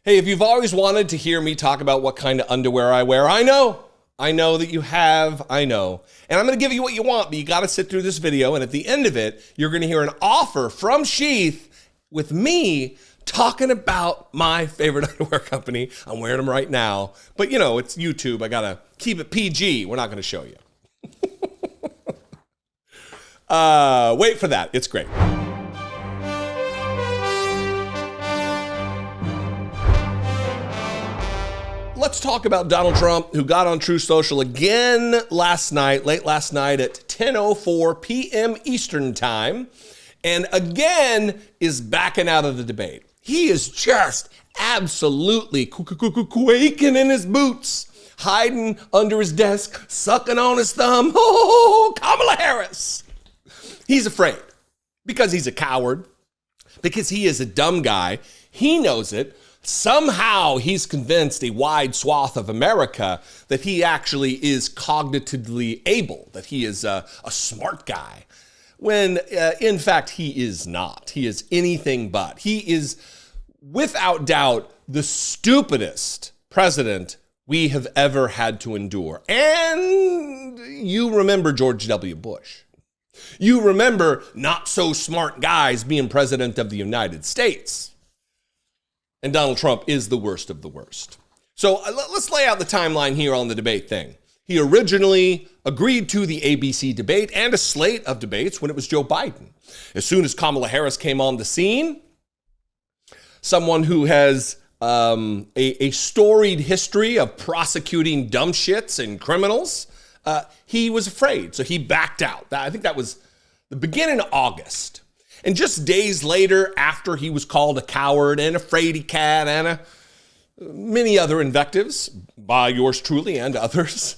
Hey, if you've always wanted to hear me talk about what kind of underwear I wear, I know that you have, I know. And I'm going to give you what you want, but you got to sit through this video. And at the end of it, you're going to hear an offer from Sheath with me talking about my favorite underwear company. I'm wearing them right now. But, you know, it's YouTube. I got to keep it PG. We're not going to show you. Wait for that. It's great. Let's talk about Donald Trump, who got on Truth Social again late last night at 10:04 p.m. Eastern Time, and again is backing out of the debate. He is just absolutely quaking in his boots, hiding under his desk, sucking on his thumb. Oh, Kamala Harris. He's afraid because he's a coward, because he is a dumb guy. He knows it. Somehow he's convinced a wide swath of America that he actually is cognitively able, that he is a smart guy, when in fact he is not. He is anything but. He is without doubt the stupidest president we have ever had to endure. And you remember George W. Bush. You remember not so smart guys being president of the United States. And Donald Trump is the worst of the worst. So let's lay out the timeline here on the debate thing. He originally agreed to the ABC debate and a slate of debates when it was Joe Biden. As soon as Kamala Harris came on the scene, someone who has a storied history of prosecuting dumb shits and criminals, he was afraid. So he backed out. I think that was the beginning of August. And just days later, after he was called a coward and a fraidy cat and many other invectives by yours truly and others,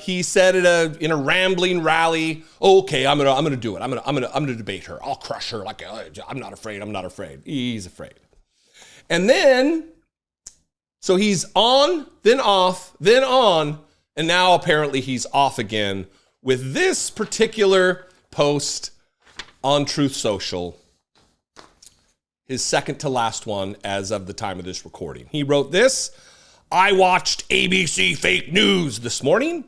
he said in a rambling rally, "Okay, I'm gonna do it. I'm gonna debate her. I'll crush her. Like I'm not afraid. I'm not afraid." He's afraid. And then, so he's on, then off, then on, and now apparently he's off again with this particular post on Truth Social, his second to last one as of the time of this recording. He wrote this: "I watched ABC fake news this morning.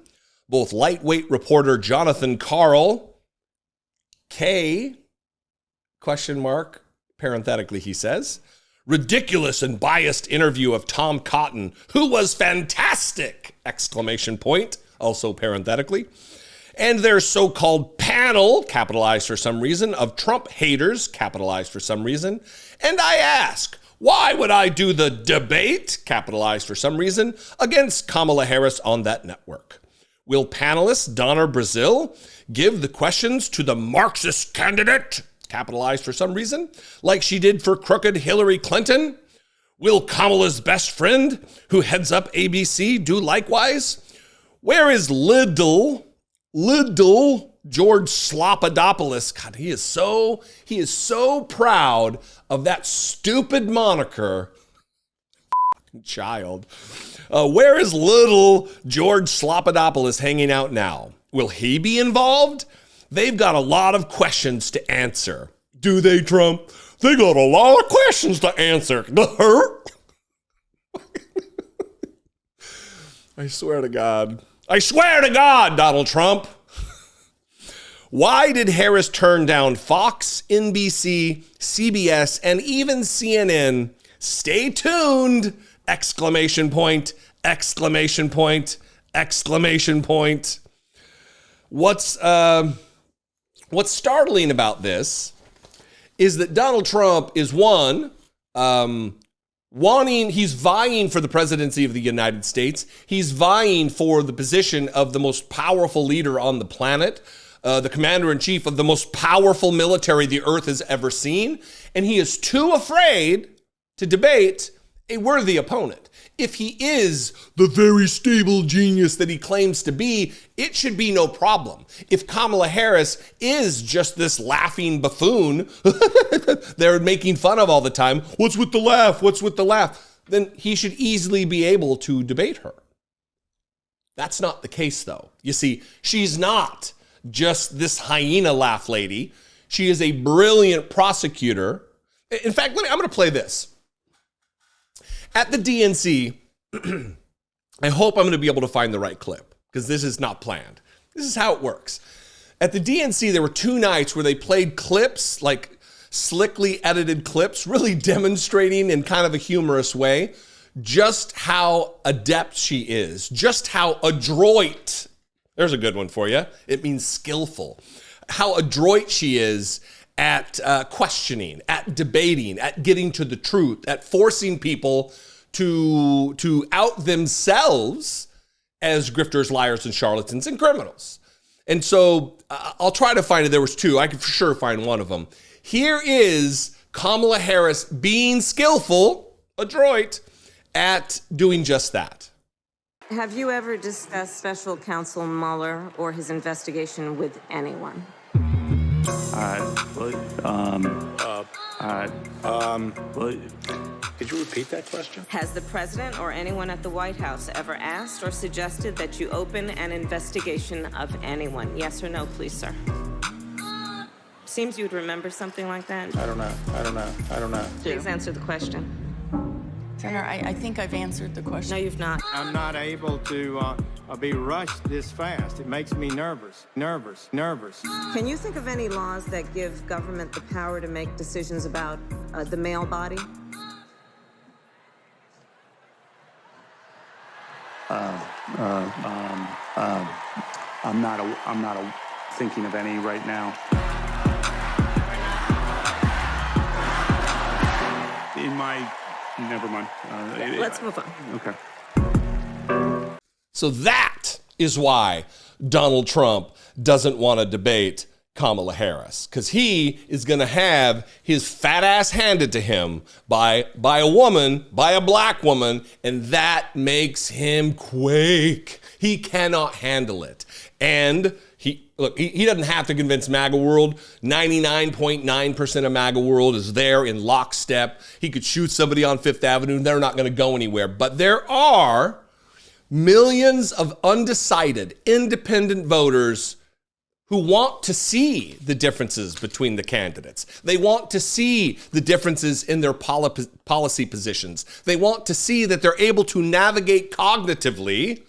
Both lightweight reporter Jonathan Karl, K, question mark, parenthetically he says, ridiculous and biased interview of Tom Cotton, who was fantastic, exclamation point, also parenthetically, and their so-called panel, capitalized for some reason, of Trump haters, capitalized for some reason. And I ask, why would I do the debate, capitalized for some reason, against Kamala Harris on that network? Will panelist Donna Brazil give the questions to the Marxist Candidate, capitalized for some reason, like she did for crooked Hillary Clinton? Will Kamala's best friend, who heads up ABC, do likewise? Where is Liddle George Slopadopolus? God, he is so proud of that stupid moniker. Child. Where is Liddle George Slopadopolus hanging out now? Will he be involved? They've got a lot of questions to answer. Do they, Trump? They got a lot of questions to answer. I swear to God, Donald Trump. Why did Harris turn down Fox, NBC, CBS, and even CNN? Stay tuned! Exclamation point, exclamation point, exclamation point. What's startling about this is that Donald Trump is he's vying for the presidency of the United States. He's vying for the position of the most powerful leader on the planet, the commander-in-chief of the most powerful military the earth has ever seen. And he is too afraid to debate a worthy opponent. If he is the very stable genius that he claims to be, it should be no problem. If Kamala Harris is just this laughing buffoon they're making fun of all the time, what's with the laugh? What's with the laugh? Then he should easily be able to debate her. That's not the case, though. You see, she's not just this hyena laugh lady. She is a brilliant prosecutor. In fact, I'm going to play this. At the DNC, I hope I'm going to be able to find the right clip because this is not planned. This is how it works. At the DNC, there were 2 nights where they played clips, like slickly edited clips, really demonstrating in kind of a humorous way just how adept she is, just how adroit. There's a good one for you. It means skillful. How adroit she is at questioning, at debating, at getting to the truth, at forcing people to out themselves as grifters, liars, and charlatans and criminals. And so I'll try to find it. There was 2. I can for sure find one of them. Here is Kamala Harris being skillful, adroit, at doing just that. Have you ever discussed Special Counsel Mueller or his investigation with anyone? Could you repeat that question? Has the president or anyone at the White House ever asked or suggested that you open an investigation of anyone? Yes or no, please, sir? Seems you'd remember something like that. I don't know. Please answer the question. Senator, I think I've answered the question. No, you've not. I'm not able to be rushed this fast. It makes me nervous. Can you think of any laws that give government the power to make decisions about the male body? I'm not thinking of any right now. Never mind. Let's move on. Okay. So that is why Donald Trump doesn't want to debate Kamala Harris, because he is going to have his fat ass handed to him by a woman, by a black woman, and that makes him quake. He cannot handle it. And he doesn't have to convince MAGA world. 99.9% of MAGA world is there in lockstep. He could shoot somebody on Fifth Avenue. They're not going to go anywhere. But there are millions of undecided, independent voters who want to see the differences between the candidates. They want to see the differences in their policy positions. They want to see that they're able to navigate cognitively.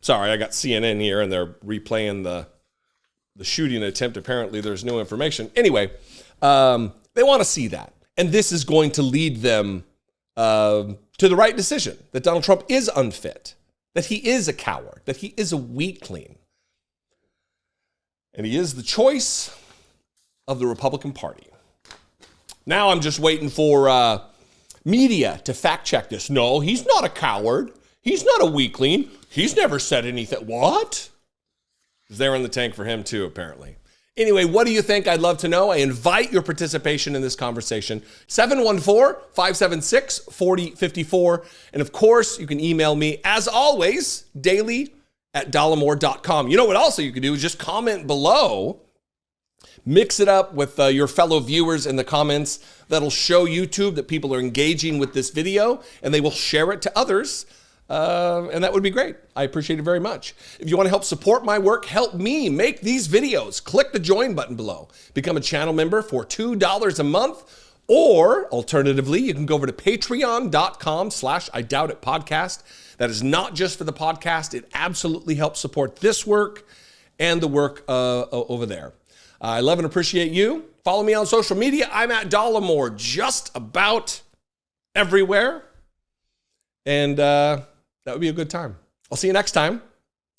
Sorry, I got CNN here and they're replaying the shooting attempt. Apparently there's no information. Anyway, they want to see that. And this is going to lead them to the right decision, that Donald Trump is unfit, that he is a coward, that he is a weakling. And he is the choice of the Republican Party. Now I'm just waiting for media to fact check this. No, he's not a coward. He's not a weakling. He's never said anything. What? They're in the tank for him too, apparently. Anyway, what do you think? I'd love to know. I invite your participation in this conversation. 714-576-4054. And of course, you can email me, as always, daily at dollemore.com. You know what also you can do is just comment below. Mix it up with your fellow viewers in the comments. That'll show YouTube that people are engaging with this video, and they will share it to others. And that would be great. I appreciate it very much. If you want to help support my work, help me make these videos, click the join button below. Become a channel member for $2 a month. Or alternatively, you can go over to patreon.com/IDoubtItPodcast. That is not just for the podcast. It absolutely helps support this work and the work over there. I love and appreciate you. Follow me on social media. I'm at Dollemore just about everywhere. And that would be a good time. I'll see you next time.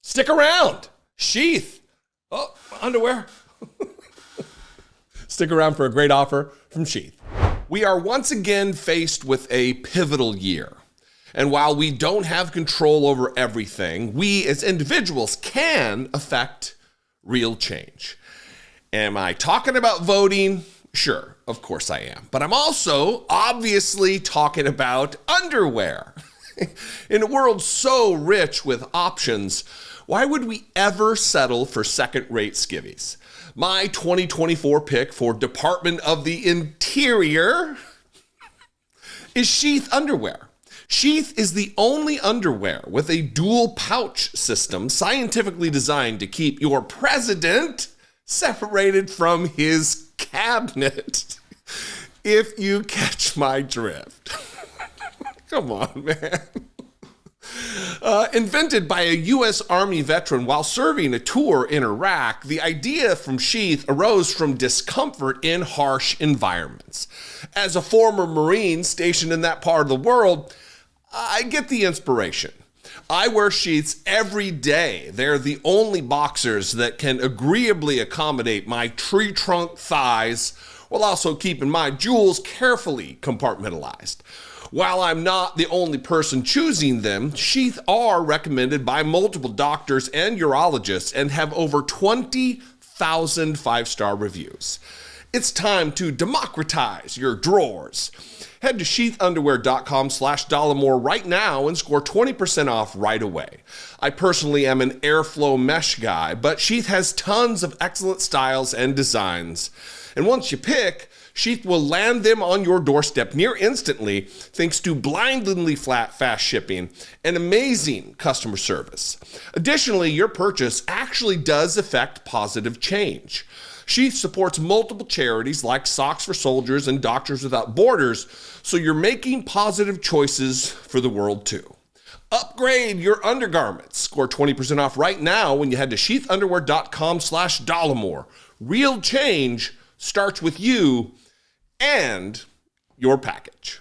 Stick around. Sheath. Oh, underwear. Stick around for a great offer from Sheath. We are once again faced with a pivotal year. And while we don't have control over everything, we as individuals can affect real change. Am I talking about voting? Sure, of course I am. But I'm also obviously talking about underwear. In a world so rich with options, why would we ever settle for second-rate skivvies? My 2024 pick for Department of the Interior is Sheath underwear. Sheath is the only underwear with a dual pouch system scientifically designed to keep your president separated from his cabinet. If you catch my drift. Come on, man. Invented by a U.S. Army veteran while serving a tour in Iraq, the idea from sheath arose from discomfort in harsh environments. As a former Marine stationed in that part of the world, I get the inspiration. I wear sheaths every day. They're the only boxers that can agreeably accommodate my tree trunk thighs while also keeping my jewels carefully compartmentalized. While I'm not the only person choosing them, sheaths are recommended by multiple doctors and urologists and have over 20,000 five-star reviews. It's time to democratize your drawers. Head to sheathunderwear.com/Dollemore right now and score 20% off right away. I personally am an airflow mesh guy, but Sheath has tons of excellent styles and designs. And once you pick, Sheath will land them on your doorstep near instantly thanks to blindingly fast shipping and amazing customer service. Additionally, your purchase actually does affect positive change. Sheath supports multiple charities like Socks for Soldiers and Doctors Without Borders, so you're making positive choices for the world too. Upgrade your undergarments. Score 20% off right now when you head to sheathunderwear.com/Dollemore. Real change starts with you and your package.